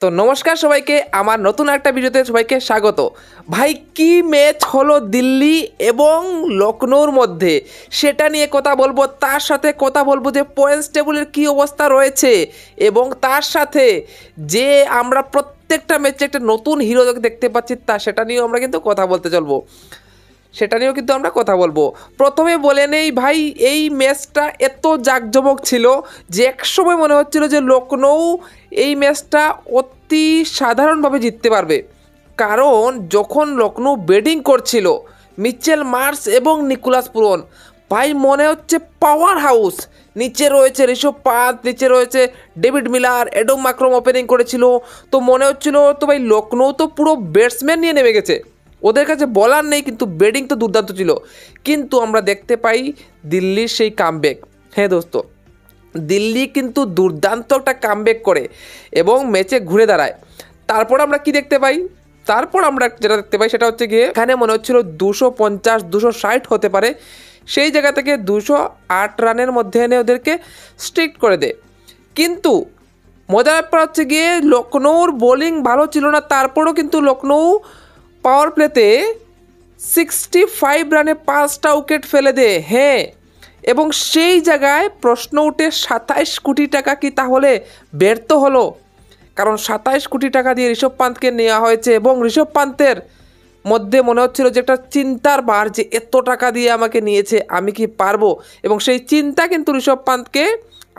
তো নমস্কার সবাইকে, আমার নতুন একটা ভিডিওতে সবাইকে স্বাগত। ভাই কি ম্যাচ হলো দিল্লি এবং লখনৌর মধ্যে, সেটা নিয়ে কথা বলবো। তার সাথে কথা বলবো যে পয়েন্টস টেবিলের কী অবস্থা রয়েছে, এবং তার সাথে যে আমরা প্রত্যেকটা ম্যাচে একটা নতুন হিরো দেখতে পাচ্ছি সেটা নিয়েও আমরা কিন্তু কথা বলতে চলবো। আমরা কথা বলবো। প্রথমে বলে নেই ভাই, এই ম্যাচটা এত জাঁকজমক ছিল যে একসময় মনে হচ্ছিল যে লখনৌ এই ম্যাচটা অতি সাধারণভাবে জিততে পারবে। কারণ যখন লখনৌ ব্যাটিং করছিল মিচেল মার্শ এবং নিকোলাস পুরন, ভাই মনে হচ্ছে পাওয়ার হাউস। নিচে রয়েছে ঋষভ পান্থ, নিচে রয়েছে David Miller, Adam Mukarram opening করেছিল। তো মনে হচ্ছিল তো ভাই লখনৌ তো পুরো ব্যাটসম্যান নিয়ে নেমে গেছে, ওদের কাছে বলার নেই, কিন্তু ব্যাটিং তো দুর্দান্ত ছিল। কিন্তু আমরা দেখতে পাই দিল্লির সেই কামব্যাক। হ্যাঁ দোস্ত, দিল্লি কিন্তু দুর্দান্ত একটা কামব্যাক করে এবং ম্যাচে ঘুরে দাঁড়ায়। তারপর আমরা কি দেখতে পাই? তারপর আমরা যেটা দেখতে পাই সেটা হচ্ছে গিয়ে এখানে মনে হচ্ছিল 250-260 হতে পারে, সেই জায়গা থেকে 208 রানের মধ্যে এনে ওদেরকে স্ট্রিক্ট করে দেয়। কিন্তু মজার ব্যাপার হচ্ছে গিয়ে লখনৌর বোলিং ভালো ছিল না, তারপরও কিন্তু লখনৌ পাওয়ার প্লেতে 65 রানে 5টা উইকেট ফেলে দেয়। হ্যাঁ, এবং সেই জায়গায় প্রশ্ন উঠে 27 কোটি টাকা কি তাহলে ব্যর্থ হলো? কারণ 27 কোটি টাকা দিয়ে ঋষভ পান্থকে নেওয়া হয়েছে এবং ঋষভ পান্থের মধ্যে মনে হচ্ছিল যে একটা চিন্তার ভার, যে এত টাকা দিয়ে আমাকে নিয়েছে, আমি কি পারবো? এবং সেই চিন্তা কিন্তু ঋষভ পান্থকে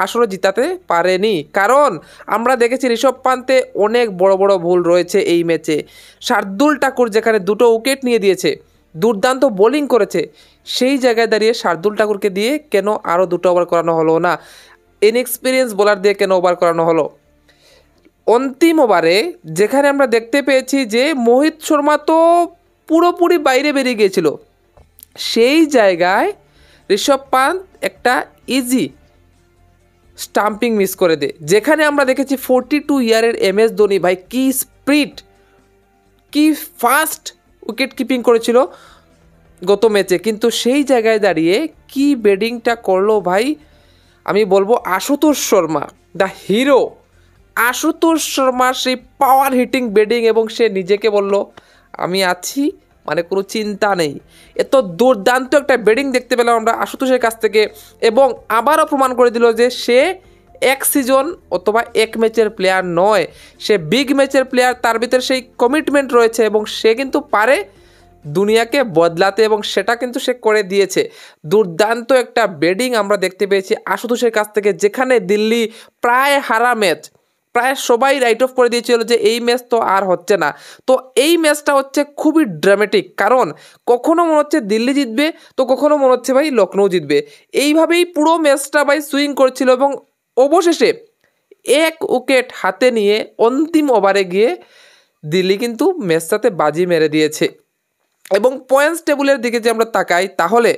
আসলে জিতাতে পারেনি। কারণ আমরা দেখেছি ঋষভ পান্থে অনেক বড় বড় ভুল রয়েছে এই ম্যাচে। শার্দুল ঠাকুর যেখানে 2টো উইকেট নিয়ে দিয়েছে, দুর্দান্ত বোলিং করেছে, সেই জায়গায় দাঁড়িয়ে শার্দুল ঠাকুরকে দিয়ে কেন আরও 2টো ওভার করানো হলো না? ইনএক্সপিরিয়েন্স বোলার দিয়ে কেন ওভার করানো হলো? অন্তিম ওভারে যেখানে আমরা দেখতে পেয়েছি যে মোহিত শর্মা তো পুরোপুরি বাইরে বেরিয়ে গিয়েছিল, সেই জায়গায় ঋষভ পান্থ একটা ইজি স্টাম্পিং মিস করে দেয়। যেখানে আমরা দেখেছি 42 ইয়ারের MS ধোনি, ভাই কি স্পিড, কি ফাস্ট উইকেট কিপিং করেছিল গত ম্যাচে, কিন্তু সেই জায়গায় দাঁড়িয়ে কি ব্যাটিংটা করলো ভাই। আমি বলবো আশুতোষ শর্মা দ্য হিরো, আশুতোষ শর্মার সেই পাওয়ার হিটিং ব্যাটিং, এবং সে নিজেকে বলল আমি আছি, মানে কোনো চিন্তা নেই। এত দুর্দান্ত একটা ব্যাটিং দেখতে পেলাম আমরা আশুতোষের কাছ থেকে, এবং আবারও প্রমাণ করে দিল যে সে এক সিজন অথবা এক ম্যাচের প্লেয়ার নয়, সে বিগ ম্যাচের প্লেয়ার। তার ভিতরে সেই কমিটমেন্ট রয়েছে এবং সে কিন্তু পারে দুনিয়াকে বদলাতে, এবং সেটা কিন্তু সে করে দিয়েছে। দুর্দান্ত একটা ব্যাটিং আমরা দেখতে পেয়েছি আশুতোষের কাছ থেকে, যেখানে দিল্লি প্রায় হারা ম্যাচ, প্রায় সবাই রাইট অফ করে দিয়েছিল যে এই ম্যাচ তো আর হচ্ছে না। তো এই ম্যাচটা হচ্ছে খুবই ড্রামেটিক, কারণ কখনো মনে হচ্ছে দিল্লি জিতবে, তো কখনো মনে হচ্ছে ভাই লখনৌ জিতবে। এইভাবেই পুরো ম্যাচটা ভাই সুইং করছিল, এবং অবশেষে এক উইকেট হাতে নিয়ে অন্তিম ওভারে গিয়ে দিল্লি কিন্তু ম্যাচটাতে বাজি মেরে দিয়েছে। এবং পয়েন্টস টেবিলের দিকে যে আমরা তাকাই, তাহলে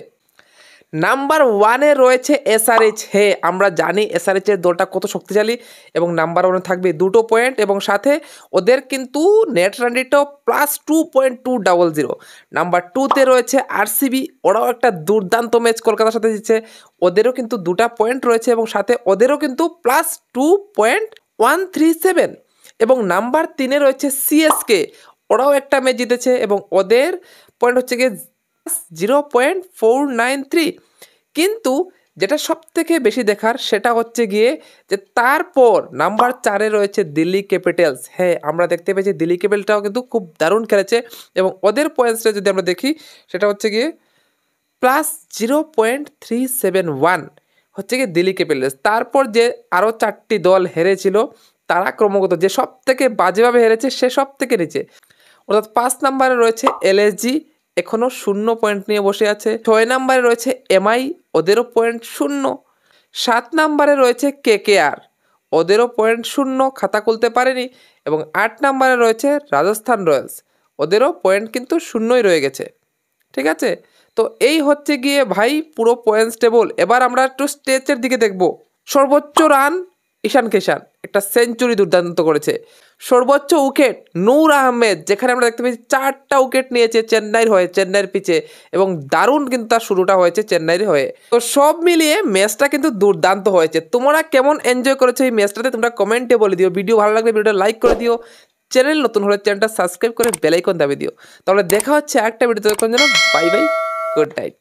নাম্বার 1-এ রয়েছে SRH। হ্যাঁ, আমরা জানি SRH-এর দলটা কত শক্তিশালী, এবং নাম্বার 1-এ থাকবে 2টো পয়েন্ট, এবং সাথে ওদের কিন্তু নেট রান রেটও +2.200। নাম্বার 2-তে রয়েছে RCB, ওরাও একটা দুর্দান্ত ম্যাচ কলকাতার সাথে জিতছে, ওদেরও কিন্তু 2টা পয়েন্ট রয়েছে, এবং সাথে ওদেরও কিন্তু +2.137। এবং নাম্বার 3-এ রয়েছে CSK, ওরাও একটা ম্যাচ জিতেছে, এবং ওদের পয়েন্ট হচ্ছে গিয়ে 0.493। কিন্তু যেটা সব থেকে বেশি দেখার সেটা হচ্ছে গিয়ে যে তারপর নাম্বার 4-এ রয়েছে দিল্লি ক্যাপিটালস। হ্যাঁ, আমরা দেখতে পেয়েছি দিল্লি ক্যাপিটালটাও কিন্তু খুব দারুণ খেলেছে, এবং ওদের পয়েন্টসটা যদি আমরা দেখি সেটা হচ্ছে গিয়ে +0.371 হচ্ছে গিয়ে দিল্লি ক্যাপিটালস। তারপর যে আরও 4টি দল হেরেছিল, তারা ক্রমাগত যে সব থেকে বাজেভাবে হেরেছে সে সব থেকে নিচে, অর্থাৎ 5 নম্বরে রয়েছে LSG, এখনও 0 পয়েন্ট নিয়ে বসে আছে। 6 নম্বরে রয়েছে MI, ওদেরও পয়েন্ট 0। 7 নম্বরে রয়েছে KKR, ওদেরও পয়েন্ট 0, খাতা খুলতে পারেনি। এবং 8 নম্বরে রয়েছে রাজস্থান রয়্যালস, ওদেরও পয়েন্ট কিন্তু 0ই রয়ে গেছে। ঠিক আছে, তো এই হচ্ছে গিয়ে ভাই পুরো পয়েন্টস টেবল। এবার আমরা একটু স্টেটের দিকে দেখব। সর্বোচ্চ রান ঈশান কিষান একটা সেঞ্চুরি দুর্দান্ত করেছে। সর্বোচ্চ উইকেট নূর আহমেদ, যেখানে আমরা দেখতে পেয়েছি 4টা উইকেট নিয়েছে চেন্নাইয়ের হয়ে, চেন্নাইয়ের পিচে, এবং দারুণ কিন্তু তার শুরুটা হয়েছে চেন্নাইয়ের হয়ে। তো সব মিলিয়ে ম্যাচটা কিন্তু দুর্দান্ত হয়েছে। তোমরা কেমন এনজয় করেছো এই ম্যাচটাতে তোমরা কমেন্টে বলে দিও। ভিডিও ভালো লাগলে ভিডিওটা লাইক করে দিও, চ্যানেল নতুন হলে চ্যানেলটা সাবস্ক্রাইব করে বেল আইকন দাবিয়ে দিও। তাহলে দেখা হচ্ছে একটা ভিডিওতে, যেন বাই বাই, গুড নাইট।